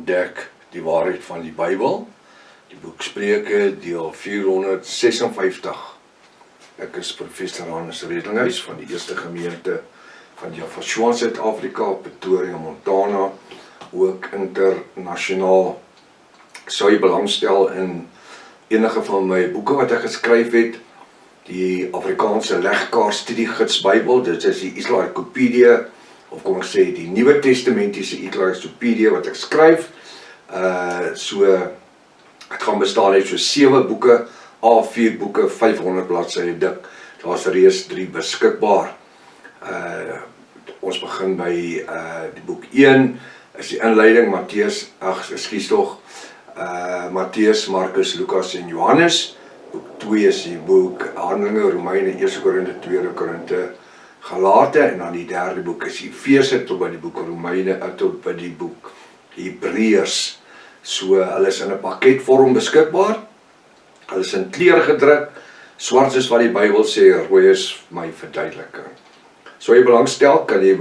ontdek die waarheid van die Bybel. Die boek Spreuke, deel 456. Ek is professor Hannes Redlinghuis van die eerste gemeente van Jaffa, Suid-Afrika, Pretoria, Montana, ook internasionaal. Sou jy belangstel in enige van my boeke wat ek geskryf het, die Afrikaanse legkaart studiegids Bybel, dit is die Islaikopedia, of kom ek sê, die Nuwe Testamentiese Islaikopedia wat ek skryf. Het gaan bestaan uit so 7 boeke, A4 boeke, 500 bladsye dik. Daar's reeds 3 beskikbaar. Ons begin by die boek 1, is die inleiding, Matteus, Markus, Lukas en Johannes. Boek 2 is die boek Handelinge, Romeine, 1 Korinte, 2 Korinte, Galate, en dan die derde boek is Efese tot by die boek Romeine, tot by die boek Hebreërs. So, hulle is in 'n pakketvorm beskikbaar. Hulle is in kleur gedruk. Swart is wat die Bybel sê, rooi is my verduideliking. So jy belangstel, kan jy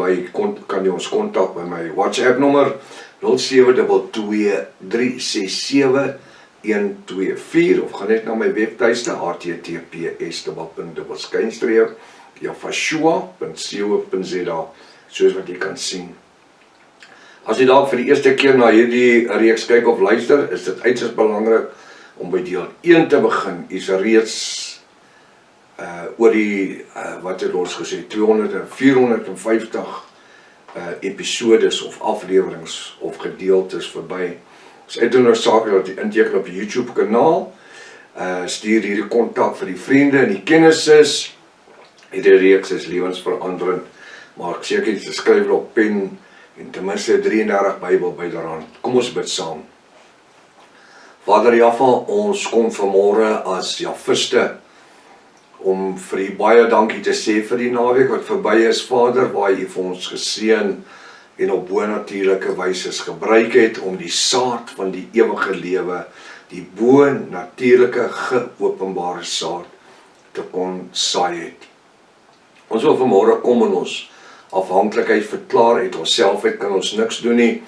ons kontak by my WhatsApp nommer 0722367124 of gaan net na my webtuiste https://jaffa.co.za, soos wat jy kan sien. As jy dalk vir die eerste keer na hierdie reeks kyk of luister, is dit uiters belangrik om by deel 1 te begin. Is reeds oor die, wat het ons gesê, 450 episodes of aflewerings of gedeeltes verby. Dit is uitnodigsaaklik dat jy inteken op die YouTube kanaal, stuur hierdie kontak vir die vriende en die kennisses. Hierdie reeks is lewensveranderend, maar ek seker jy skryf op pen en ten minste 33 Bybel byderhand. Kom ons bid saam. Vader Jaffa, ons kom vanmôre as Jaffiste om vir u baie dankie te sê vir die naweek wat verby is, Vader, waar u vir ons geseën en op bonatuurlike wyse gebruik het om die saad van die ewige lewe, die bonatuurlike geopenbare saad te kon saai het. Ons wil vanmôre kom in ons afhanklikheid verklaar, uit onsself uit kan ons niks doen nie.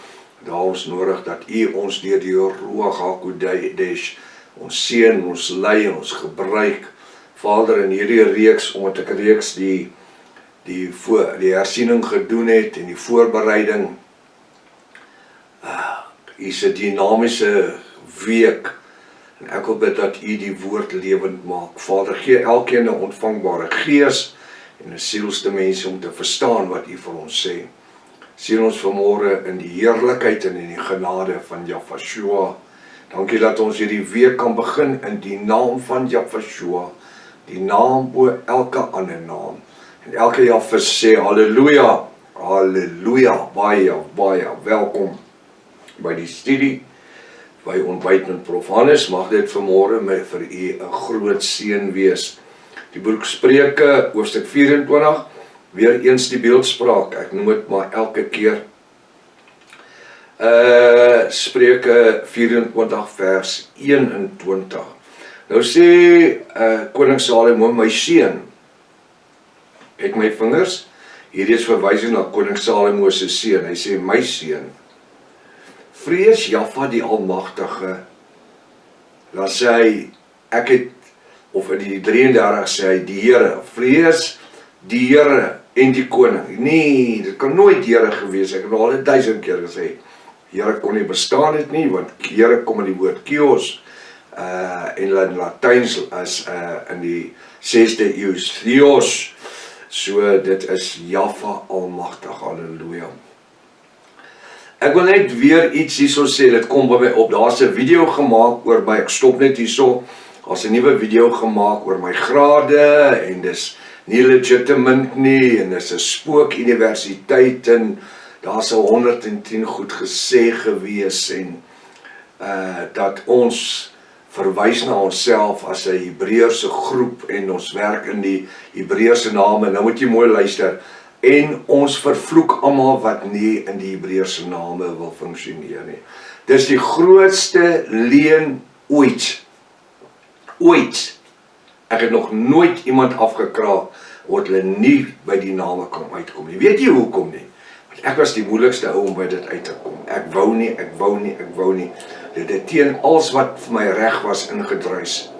Daar ons nodig dat u ons deur die Ruach HaKodesh ons seën, ons lei en ons gebruik. Vader, in hierdie reeks, omdat ek reeks die hersiening gedoen het en die voorbereiding, is 'n dinamiese week, en ek wil bid dat u die woord lewend maak. Vader, gee elkeen 'n ontvangbare gees en 'n sielsdimensie om te verstaan wat u vir ons sê. Sien ons vanmôre in die heerlikheid en in die genade van Jaffa. Dankie dat ons hierdie week kan begin in die naam van Jaffa, die naam bo elke ander naam. En elke Jaffa sê halleluja, halleluja, baie welkom by die studie, by ontbyt met Prof Hannes. Mag dit vanmôre vir u 'n groot seën wees. Die boek Spreuke, hoofstuk 24, weer eens die beeldspraak, ek noem dit maar elke keer. Spreuke 24 vers 21. Nou sê koning Salomo, my seun, kyk my vingers, hierdie is verwysing na koning Salomo se seun, hy sê my seun, vrees Jaffa die Almagtige. Dan sê hy, ek het, of in die 33 sê hy, die Here, vrees die Here en die koning. Nee, dit kan nooit Here gewees, ek het al 1000 keer gesê, Here kon nie bestaan het nie, want Here kom in die woord Kyrios, en in Latyns as in die 6de eeu Theos, so dit is Jaffa Almagtig, halleluja. Ek wil net weer iets hierso sê, dit kom by my op, daar's 'n video gemaak oor my, ek stop net hierso, daar's 'n nuwe video gemaak oor my grade, en dis nie legitimate nie, en dis 'n spook universiteit, en daar's 110 goed gesê gewees, en dat ons verwys na onsself as 'n Hebreëse groep, en ons werk in die Hebreëse name, nou moet jy mooi luister, en ons vervloek almal wat nie in die Hebreëse name wil funksioneer nie. Dis die grootste leuen ooit. Ek het nog nooit iemand afgekraak, wat hulle nie by die name kan uitkom nie. Weet jy hoekom nie? Want ek was die moeilikste ou om by dit uit te kom. ek wou nie. Dit het teen alles wat vir my reg was ingedruis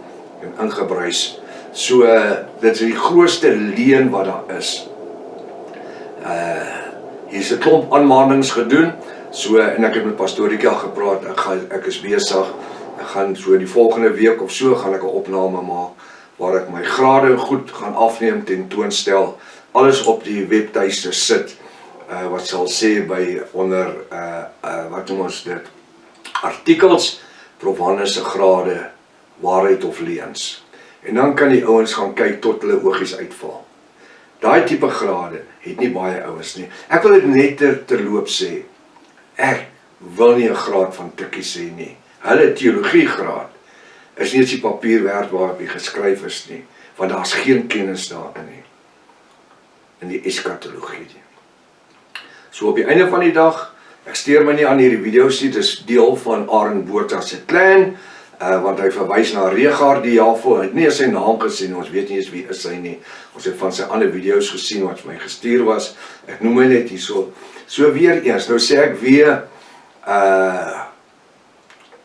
en ingebruis. So, dit is die grootste leuen wat daar is. Hier is 'n klomp aanmanings gedoen, so, en ek het met Pastorietjie al gepraat, ek is besig, ek gaan so die volgende week of so, gaan ek 'n opname maak, waar ek my grade goed gaan afneem, tentoonstel, alles op die webtuiste sit, wat sal sê by onder, wat noem ons dit, artikels, Prof Hannes se grade, waarheid of leuns. En dan kan die ouens gaan kyk tot hulle oogies uitval. Daai tipe grade het nie baie ouens nie. Ek wil dit net terloop sê, ek wil nie 'n graad van tikkie sê nie. Hulle teologiegraad is nie eens die papier werd waarop hy geskryf is nie, want daar's geen kennis daarin nie, in die eskatologie nie. So op die einde van die dag, ek steur my nie aan hierdie video's nie, dit is deel van Aaron Botha se clan, want hy verwys na Regaard die Jafel, hy het nie sy naam gesien, ons weet nie eens wie is hy nie, ons het van sy ander video's gesien wat vir my gestuur was, ek noem my net hier so weer eens, nou sê ek weer,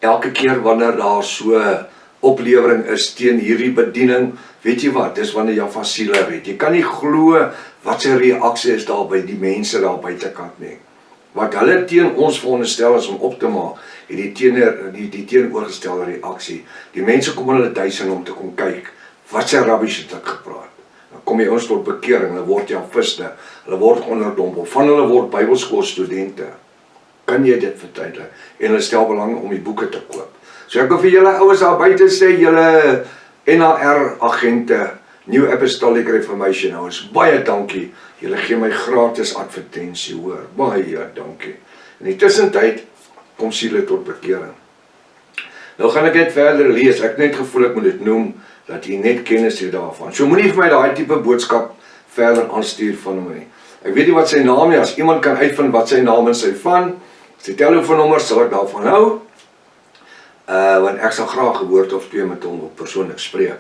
elke keer wanneer daar so oplewering is teen hierdie bediening, weet jy wat, dis wanneer jy fasiele red, jy kan nie glo wat sy reaksie is daar by die mense daar buitekant nie, wat hulle teen ons veronderstel is om op te maak, het die teenoorgestelde reaksie. Die mense kom in hulle duisend om te kom kyk, wat sy rabbies het ek gepraat. Dan kom jy ons tot bekering, hulle word javiste, hulle word onderdompel, van hulle word Bybelskoolstudente. Kan jy dit verduidelik? En hulle stel belang om die boeke te koop. So ek wil vir julle ouens daar buite sê, julle NAR agente, New Apostolic Reformation ouens, baie dankie. Julle gee my gratis advertensie, hoor. Baie dankie. In die tussentyd, kom siele tot bekering. Nou gaan ek net verder lees, ek het net gevoel ek moet dit noem, dat jy net kennis het daarvan. So moenie vir my daai tipe boodskap verder aanstuur van my. Ek weet nie wat sy naam is, as iemand kan uitvind wat sy naam is, sy telefoonnommer sal ek daarvan hou, want ek sal graag 'n woord of twee met hom op persoonlik spreek.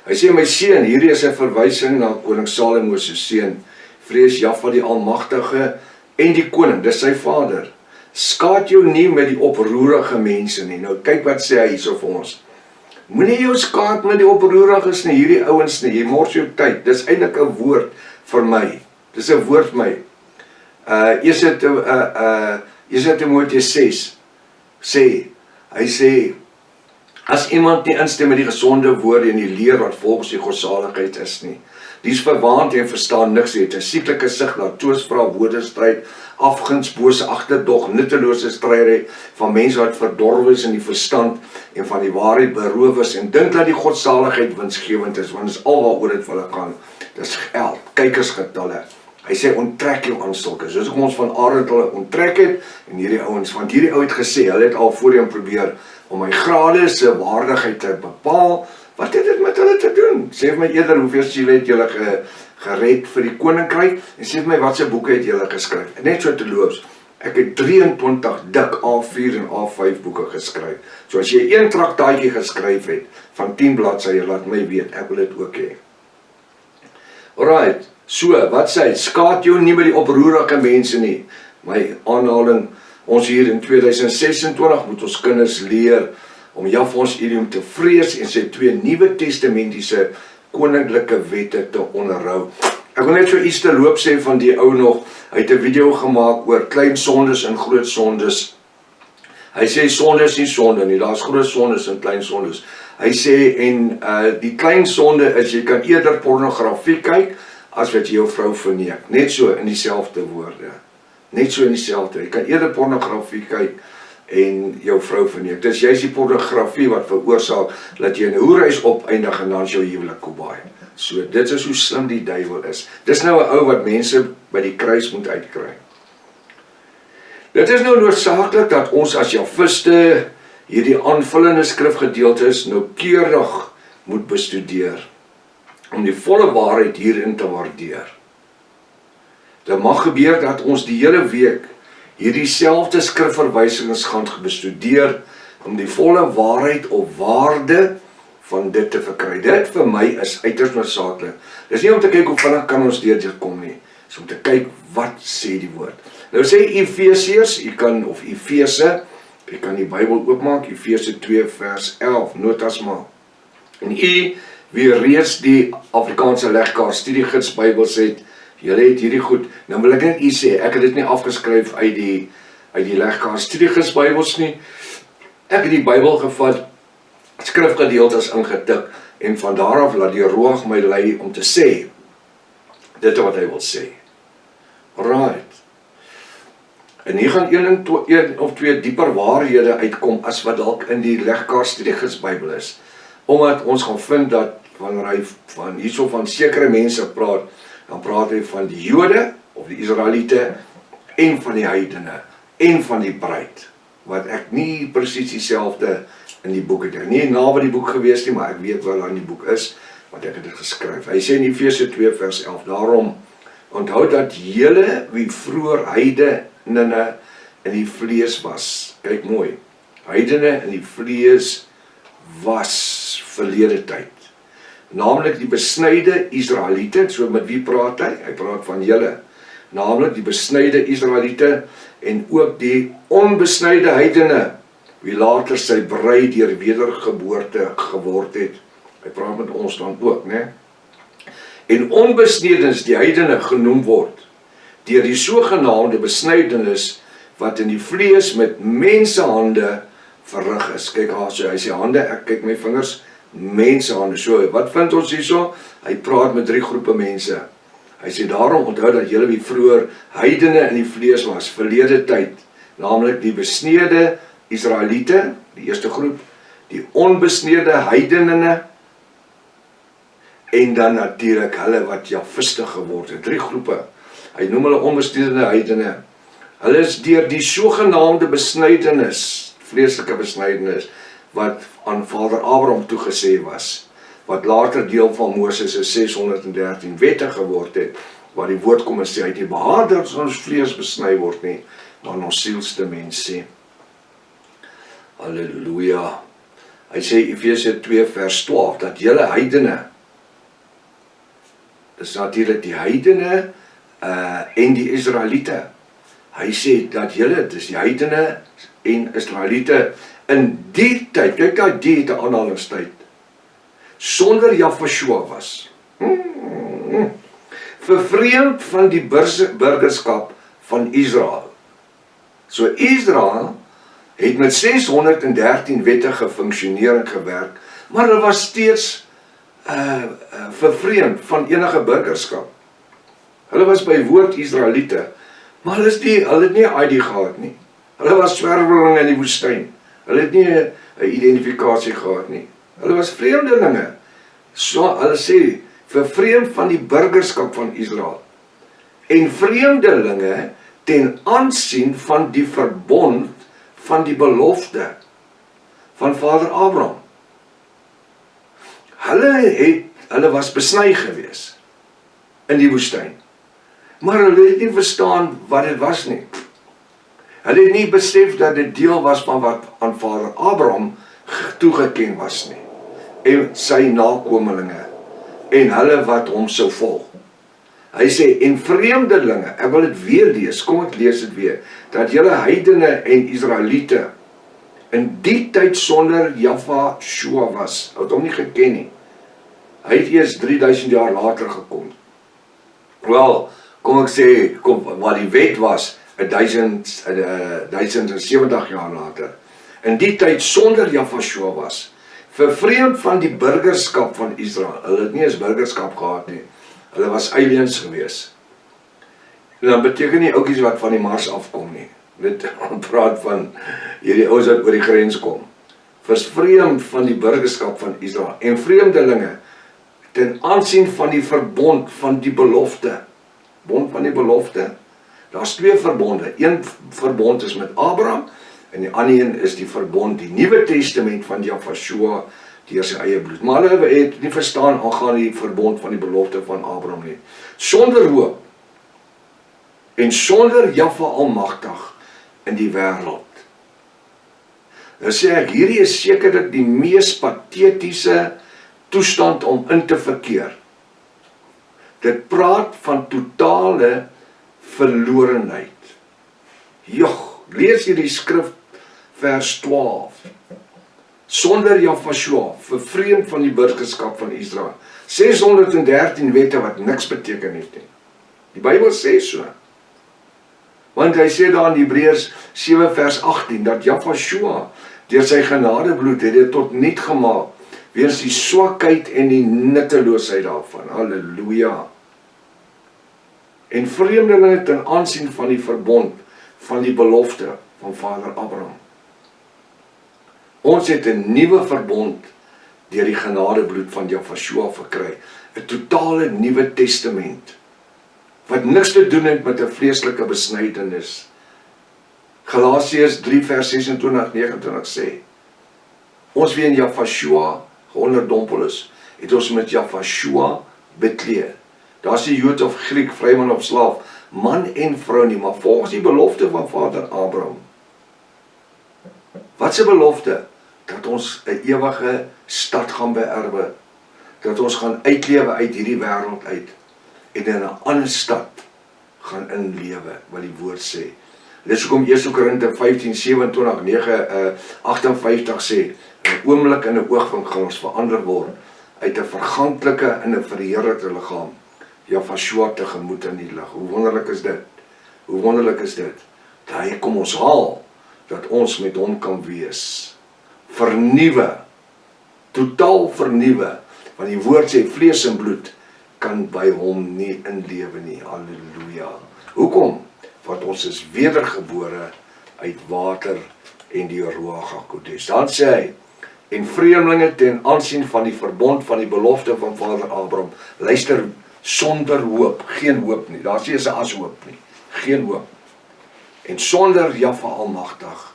Hy sê, my seun, hierdie is 'n verwysing na koning Salomo se seun, vrees Jahwe die Almagtige en die koning, dis sy vader. Skaad jou nie met die oproerige mense nie. Nou kyk wat sê hy hierso vir ons. Moenie jou skaad met die oproeriges nie, hierdie ouens nie, jy mors jou tyd. Dis eintlik 'n woord vir my. Dis 'n woord vir my. Timoteus 6 sê, hy sê, as iemand nie instem met die gesonde woorde en die leer wat volgens die godsaligheid is nie, die is verwaand en verstaan niks, het 'n sieklike sig na twistvra, woordestryd, afguns, bose agterdog, nuttelose strydery van mense wat verdorwe is in die verstand en van die waarheid beroof is en dink dat die godsaligheid winsgewend is, want dit is al waaroor dit vir hulle gaan. Dis geld, kykersgetalle. Hy sê onttrek jou aan sulke. Soos kom ons van Arend hulle onttrek het en hierdie ouens, want hierdie ou het gesê, hulle het al voorheen probeer om my grade se waardigheid te bepaal. Wat het dit met hulle te doen? Sê vir my eerder, hoeveel siele het julle gered vir die koninkryk? En sê vir my, wat se boeke het julle geskryf? Net so te loops, ek het 23 dik A4 en A5 boeke geskryf. So as jy een traktaatjie geskryf het, van 10 bladsye, laat my weet, ek wil dit ook hê. Alright, so, wat sê hy? Skaad jou nie met die oproerige mense nie. My aanhaling, ons hier in 2026 moet ons kinders leer om Jahwe ons idiom te vrees en sy 2 Nuwe Testamentiese koninklike wette te onderhou. Ek wil net so iets te loop sê van die ou nog, hy het 'n video gemaak oor klein sondes en groot sondes. Hy sê sonde is nie sonde nie, daar's groot sondes en klein sondes. Hy sê, en die klein sonde is, jy kan eerder pornografie kyk, as wat jy jou vrou verneek. Net so in dieselfde woorde. Net so in dieselfde. Jy kan eerder pornografie kyk, en jou vrou verneek. Dis juist die pornografie wat veroorsaak dat jy in 'n hoerhuis opeindig en dan jou huwelik kobaai. So dit is hoe slim die duiwel is. Dis nou 'n ou wat mense by die kruis moet uitkry. Dit is nou noodsaaklik dat ons as javiste hierdie aanvullende skrifgedeeltes noukeurig moet bestudeer om die volle waarheid hierin te waardeer. Dit mag gebeur dat ons die hele week hierdie selfde skrifverwysings gaan bestudeer om die volle waarheid of waarde van dit te verkry. Dit vir my is uiters noodsaaklik. Dis nie om te kyk hoe vinnig kan ons deur dit kom nie. Dis om te kyk wat sê die woord. Nou sê Efesiërs, of Efese, jy kan die Bybel oopmaak, Efese 2 vers 11, notas maak. En wie reeds die Afrikaanse legkaart studiegids Bybels het, julle het hierdie goed, nou wil ek net sê, ek het dit nie afgeskryf uit die legkaart studiegids Bybels nie, ek het die Bybel gevat, skrifgedeeltes ingetik, en van daar af laat die Ruach my lei om te sê, dit wat hy wil sê. Alright. En hier gaan een of twee dieper waarhede uitkom as wat dalk in die legkaart studiegids Bybel is. Omdat ons gaan vind dat wanneer hy hierso van sekere mense praat, dan praat hy van die Jode of die Israeliete en van die heidene en van die bruid, wat ek nie presies dieselfde in die boek het. Nie naby die boek gewees nie, maar ek weet wel aan die boek is, want ek het dit geskryf. Hy sê in Efese 2 vers 11, daarom onthou dat julle wie vroeër heidene in die vlees was. Kyk mooi, heidene in die vlees was verlede tyd. Naamlik die besnyde Israeliete, so met wie praat hy? Hy praat van julle. Naamlik die besnyde Israeliete en ook die onbesnyde heidene, wie later sy bruid deur wedergeboorte geword het. Hy praat met ons dan ook, né? En onbesnedenis die heidene genoem word, deur die sogenaamde besnydenis wat in die vlees met mensehande verrig is. Kyk haar so, hy sê hande, ek kyk my vingers, mensehande. So, wat vind ons hierso? Hy praat met 3 groepe mense. Hy sê daarom onthou dat julle wie vroeër heidene in die vlees was, verlede tyd, naamlik die besnede Israeliete, die eerste groep, die onbesnede heidene, en dan natuurlik hulle wat Jafiste geword het, 3 groepe. Hy noem hulle onbesnede heidene. Hulle is deur die sogenaamde besnydenis, vleeslike besnydenis, wat aan Vader Abraham toegesê was, wat later deel van Moses' 613 wette geword het, waar die woord kom en sê, hy het nie behaag dat ons vlees besny word nie, maar ons sielste mens sê. Halleluja. Hy sê Efese 2 vers 12, dat julle heidene, dis natuurlik die heidene en die Israeliete. Hy sê dat julle, dis die heidene en Israeliete, in die tyd, kyk dat die het 'n aanhalingstyd, sonder Jahweh was. Vervreemd van die burgerskap van Israel. So Israel het met 613 wette gefunksioneer en gewerk, maar hulle was steeds vervreemd van enige burgerskap. Hulle was by woord Israeliete, maar hulle het nie ID gehad nie. Hulle was swerwelinge in die woestyn. Hulle het nie 'n identifikasie gehad nie. Hulle was vreemdelinge. So, hulle sê, vervreemd van die burgerskap van Israel. En vreemdelinge ten aansien van die verbond van die belofte van Vader Abraham. Hulle was besny gewees in die woestyn. Maar hulle het nie verstaan wat dit was nie. Hulle het nie besef dat dit deel was van wat aan Vader Abraham toegeken was nie. En sy nakomelinge en hulle wat hom sou volg. Hy sê, en vreemdelinge, ek wil dit weer lees, kom ek lees dit weer, dat julle heidene en Israeliete in die tyd sonder Jahweh was, het hom nie geken nie. Hy het eers 3000 jaar later gekom. Wel, kom ek sê, wat die wet was, 1070 jaar later. In die tyd sonder Jahweh was, vervreemd van die burgerskap van Israel. Hulle het nie eens burgerskap gehad nie. Hulle was aliens gewees. En dan beteken nie oukies wat van die Mars afkom nie. Dit praat van hierdie ouens wat oor die grens kom. Vervreemd van die burgerskap van Israel. En vreemdelinge ten aansien van die verbond van die belofte. Bond van die belofte. Daar's 2 verbonde. Een verbond is met Abraham en die ander een is die verbond, die Nuwe Testament van Jahweh deur sy eie bloed. Maar hulle het nie verstaan aangaan die verbond van die belofte van Abraham nie. Sonder hoop en sonder Jahweh almagtig in die wêreld. Nou sê ek, hierdie is sekerlik die mees patetiese toestand om in te verkeer. Dit praat van totale verlorenheid. Lees hierdie skrif vers 12. Sonder Jafashua, vervreemd van die burgerskap van Israel. 613 wette wat niks beteken het nie. Die Bybel sê so. Want hy sê daar in Hebreërs 7 vers 18, dat Jafashua, deur sy genadebloed, het dit tot niet gemaak, weens die swakheid en die nutteloosheid daarvan. Halleluja. En vreemdelinge ten aansien van die verbond, van die belofte van Vader Abraham. Ons het 'n nuwe verbond deur die genadebloed van Jafashua verkry. 'n Totale nuwe testament. Wat niks te doen het met 'n vleeslike besnydenis. Galasiërs 3 vers 26-29 sê, ons wie in Jafashua geonderdompel is, het ons met Jafashua bekleed. Daar is die Jood of Griek, vryman of slaaf, man en vrou nie, maar volgens die belofte van Vader Abraham. Wat 'n belofte? Dat ons 'n ewige stad gaan beerwe, dat ons gaan uitlewe uit hierdie wêreld uit, en in 'n ander stad gaan inlewe, wat die woord sê. Dit is hoekom 1 Korinte 15, 27, 9, 58 sê, 'n oomblik in 'n oogwink gaan ons verander word, uit 'n verganklike in 'n verheerlikte liggaam, Jafashua tegemoet in die lig. Hoe wonderlik is dit? Hoe wonderlik is dit? Dat hy kom ons haal, dat ons met hom kan wees. Vernuwe, totaal vernuwe, want die woord sê, vlees en bloed kan by hom nie inlewe nie. Halleluja. Hoekom? Want ons is wedergebore uit water en die Ruach HaKodes. Dan sê hy, en vreemdelinge ten aansien van die verbond van die belofte van Vader Abraham, luister, sonder hoop, geen hoop nie, daar sê is 'n ashoop nie, geen hoop, en sonder Jahwe Almagtig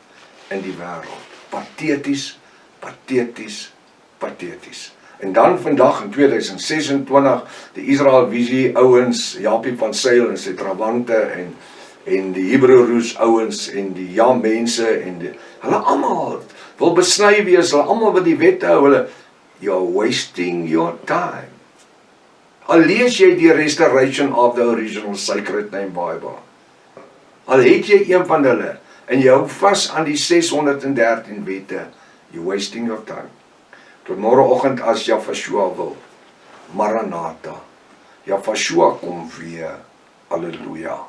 in die wêreld, pateties, pateties, pateties. En dan vandag in 2026, die Israel Visie ouens, Japie van Sail en sy trawante en die Hebrew Roos ouens en die mense en hulle almal wil besny wees, hulle almal wil die wette hou, you're wasting your time. Al lees jy die Restoration of the Original Sacred Name Bible, al het jy een van hulle, en jy hou vas aan die 613 wette, you're wasting your time. Tot môreoggend as Jafashua wil, Maranatha, Jafashua kom weer, halleluja.